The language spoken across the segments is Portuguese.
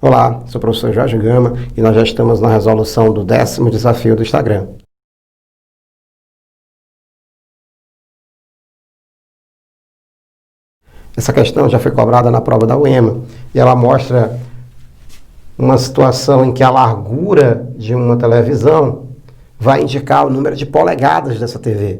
Olá, sou o professor Jorge Gama e nós já estamos na resolução do 10º desafio do Instagram. Essa questão já foi cobrada na prova da UEMA e ela mostra uma situação em que a largura de uma televisão vai indicar o número de polegadas dessa TV.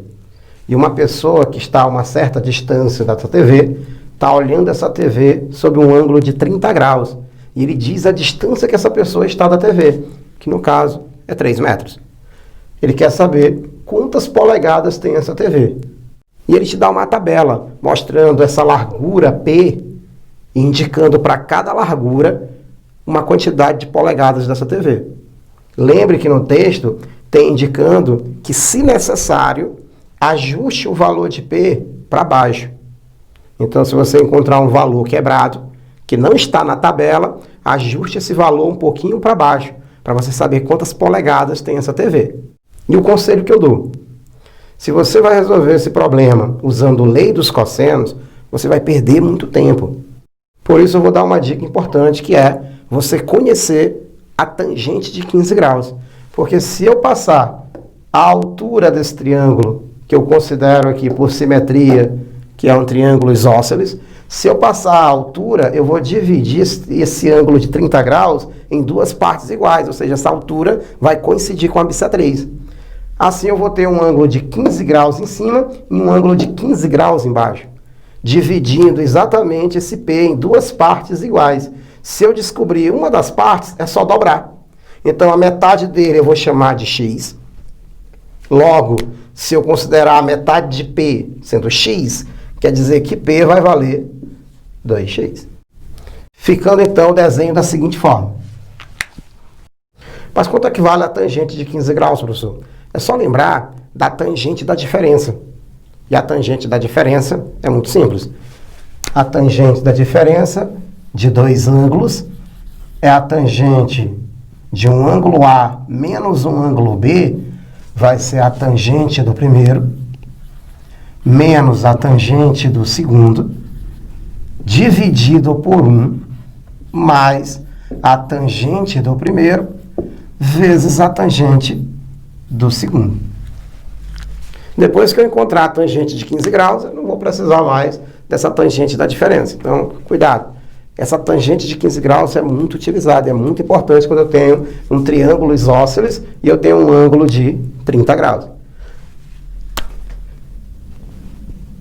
E uma pessoa que está a uma certa distância dessa TV está olhando essa TV sob um ângulo de 30 graus. E ele diz a distância que essa pessoa está da TV, que no caso é 3 metros. Ele quer saber quantas polegadas tem essa TV. E ele te dá uma tabela mostrando essa largura P e indicando para cada largura uma quantidade de polegadas dessa TV. Lembre que no texto tem indicando que, se necessário, ajuste o valor de P para baixo. Então, se você encontrar um valor quebrado, que não está na tabela, ajuste esse valor um pouquinho para baixo, para você saber quantas polegadas tem essa TV. E o conselho que eu dou: se você vai resolver esse problema usando lei dos cossenos, você vai perder muito tempo. Por isso eu vou dar uma dica importante, que é você conhecer a tangente de 15 graus. Porque se eu passar a altura desse triângulo, que eu considero aqui por simetria, que é um triângulo isósceles, se eu passar a altura, eu vou dividir esse ângulo de 30 graus em duas partes iguais, ou seja, essa altura vai coincidir com a bissetriz. Assim eu vou ter um ângulo de 15 graus em cima e um ângulo de 15 graus embaixo, dividindo exatamente esse P em duas partes iguais. Se eu descobrir uma das partes, é só dobrar. Então a metade dele eu vou chamar de x. Logo, se eu considerar a metade de P sendo x, quer dizer que P vai valer 2x. Ficando então o desenho da seguinte forma. Mas quanto é que vale a tangente de 15 graus, professor? É só lembrar da tangente da diferença. E a tangente da diferença é muito simples. A tangente da diferença de dois ângulos é a tangente de um ângulo A menos um ângulo B, vai ser a tangente do primeiro, menos a tangente do segundo, dividido por 1, mais a tangente do primeiro, vezes a tangente do segundo. Depois que eu encontrar a tangente de 15 graus, eu não vou precisar mais dessa tangente da diferença. Então, cuidado. Essa tangente de 15 graus é muito utilizada, é muito importante quando eu tenho um triângulo isósceles e eu tenho um ângulo de 30 graus.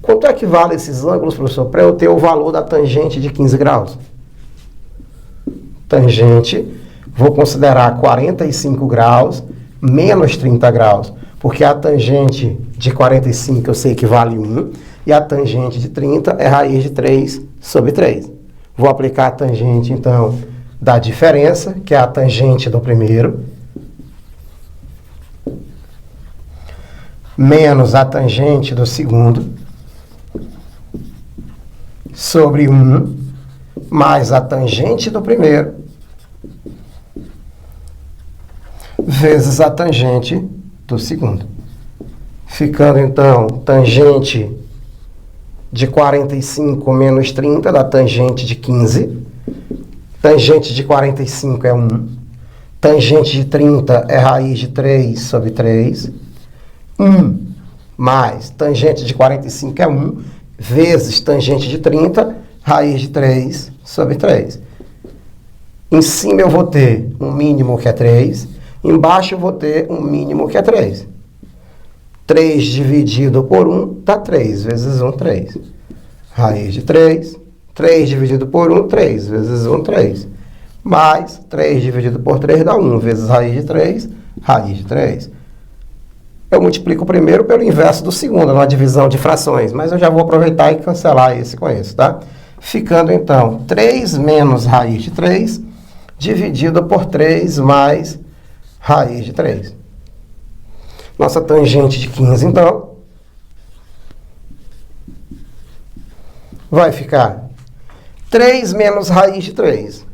Quanto é que vale esses ângulos, professor, para eu ter o valor da tangente de 15 graus? Tangente, vou considerar 45 graus menos 30 graus, porque a tangente de 45 eu sei que vale 1, e a tangente de 30 é raiz de 3 sobre 3. Vou aplicar a tangente, então, da diferença, que é a tangente do primeiro, menos a tangente do segundo, sobre 1, mais a tangente do primeiro, vezes a tangente do segundo. Ficando, então, tangente de 45 menos 30 da tangente de 15. Tangente de 45 é 1. Tangente de 30 é raiz de 3 sobre 3. 1 mais tangente de 45 é 1, vezes tangente de 30, raiz de 3 sobre 3. Em cima eu vou ter um mínimo que é 3, embaixo eu vou ter um mínimo que é 3. 3 dividido por 1 dá 3, vezes 1, 3. Raiz de 3, 3 dividido por 1, 3, vezes 1, 3. Mais 3 dividido por 3 dá 1, vezes raiz de 3, raiz de 3. Eu multiplico o primeiro pelo inverso do segundo, na divisão de frações, mas eu já vou aproveitar e cancelar esse com esse, tá? Ficando, então, 3 menos raiz de 3, dividido por 3 mais raiz de 3. Nossa tangente de 15, então, vai ficar 3 menos raiz de 3.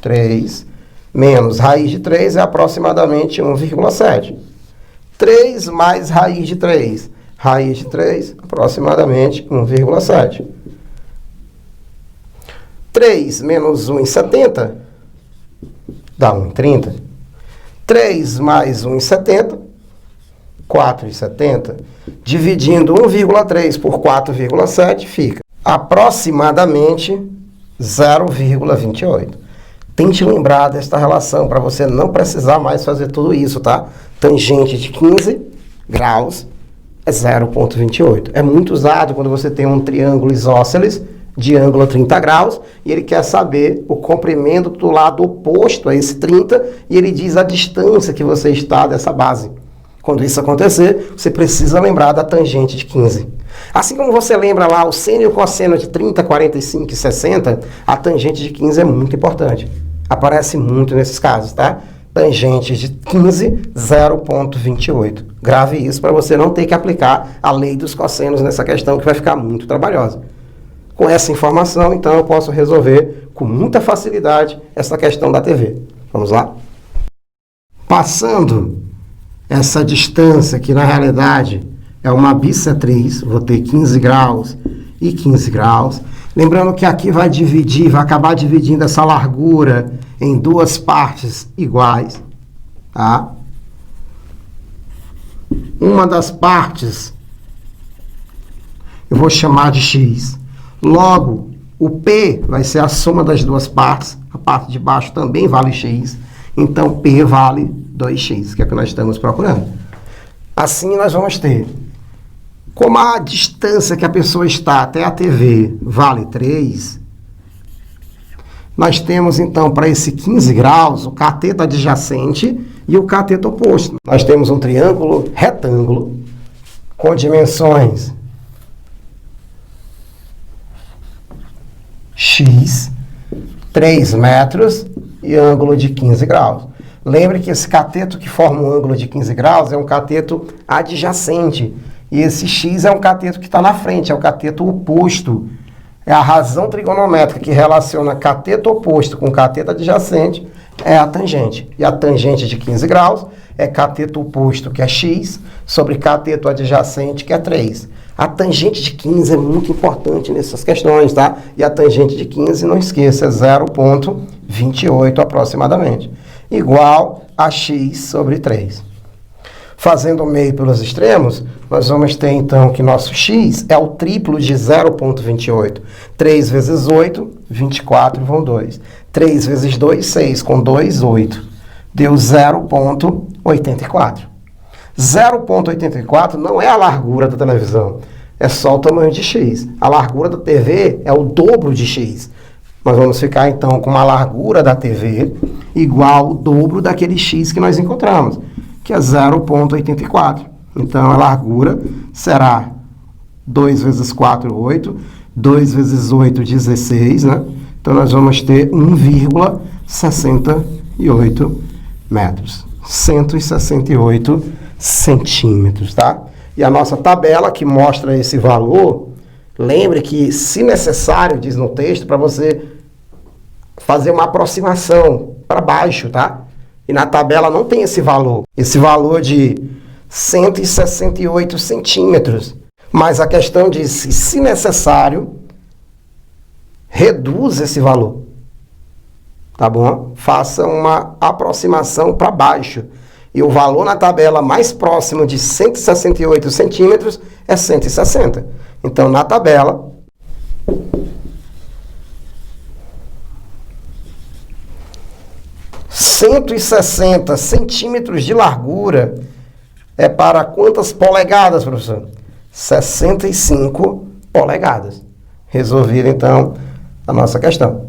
3 menos raiz de 3 é aproximadamente 1,7. 3 mais raiz de 3. Raiz de 3, aproximadamente 1,7. 3 menos 1,70 dá 1,30. 3 mais 1,70, 4,70. Dividindo 1,3 por 4,7 fica aproximadamente 0,28. Tente lembrar desta relação para você não precisar mais fazer tudo isso, tá? Tangente de 15 graus é 0,28. É muito usado quando você tem um triângulo isósceles de ângulo 30 graus e ele quer saber o comprimento do lado oposto a esse 30 e ele diz a distância que você está dessa base. Quando isso acontecer, você precisa lembrar da tangente de 15. Assim como você lembra lá o seno e o cosseno de 30, 45 e 60, a tangente de 15 é muito importante. Aparece muito nesses casos, tá? Tangente de 15, 0,28. Grave isso para você não ter que aplicar a lei dos cossenos nessa questão, que vai ficar muito trabalhosa. Com essa informação, então, eu posso resolver com muita facilidade essa questão da TV. Vamos lá? Passando essa distância, que na realidade é uma bissetriz, vou ter 15 graus e 15 graus. Lembrando que aqui vai acabar dividindo essa largura em duas partes iguais, tá? Uma das partes eu vou chamar de x. Logo, o P vai ser a soma das duas partes. A parte de baixo também vale x. Então, P vale 2x, que é o que nós estamos procurando. Assim, nós vamos ter, como a distância que a pessoa está até a TV vale 3, nós temos, então, para esse 15 graus, o cateto adjacente e o cateto oposto. Nós temos um triângulo retângulo com dimensões x, 3 metros e ângulo de 15 graus. Lembre que esse cateto que forma um ângulo de 15 graus é um cateto adjacente. E esse x é um cateto que está na frente, é o cateto oposto. É a razão trigonométrica que relaciona cateto oposto com cateto adjacente, é a tangente. E a tangente de 15 graus é cateto oposto, que é x, sobre cateto adjacente, que é 3. A tangente de 15 é muito importante nessas questões, tá? E a tangente de 15, não esqueça, é 0,28 aproximadamente. Igual a x sobre 3. Fazendo o meio pelos extremos, nós vamos ter, então, que nosso x é o triplo de 0,28. 3 vezes 8, 24, vão 2. 3 vezes 2, 6. Com 2, 8. Deu 0,84. 0,84 não é a largura da televisão, é só o tamanho de x. A largura da TV é o dobro de x. Nós vamos ficar, então, com uma largura da TV igual ao dobro daquele x que nós encontramos, que é 0,84. Então, a largura será 2 vezes 4, 8. 2 vezes 8, 16, né? Então, nós vamos ter 1,68 metros. 168 centímetros, tá? E a nossa tabela que mostra esse valor, lembre que, se necessário, diz no texto, para você fazer uma aproximação para baixo, tá? E na tabela não tem esse valor de 168 centímetros. Mas a questão diz, se necessário, reduz esse valor. Tá bom? Faça uma aproximação para baixo. E o valor na tabela mais próximo de 168 centímetros é 160. Então, na tabela, ...160 centímetros de largura é para quantas polegadas, professor? 65 polegadas. Resolvida, então, a nossa questão.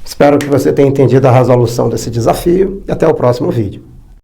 Espero que você tenha entendido a resolução desse desafio e até o próximo vídeo.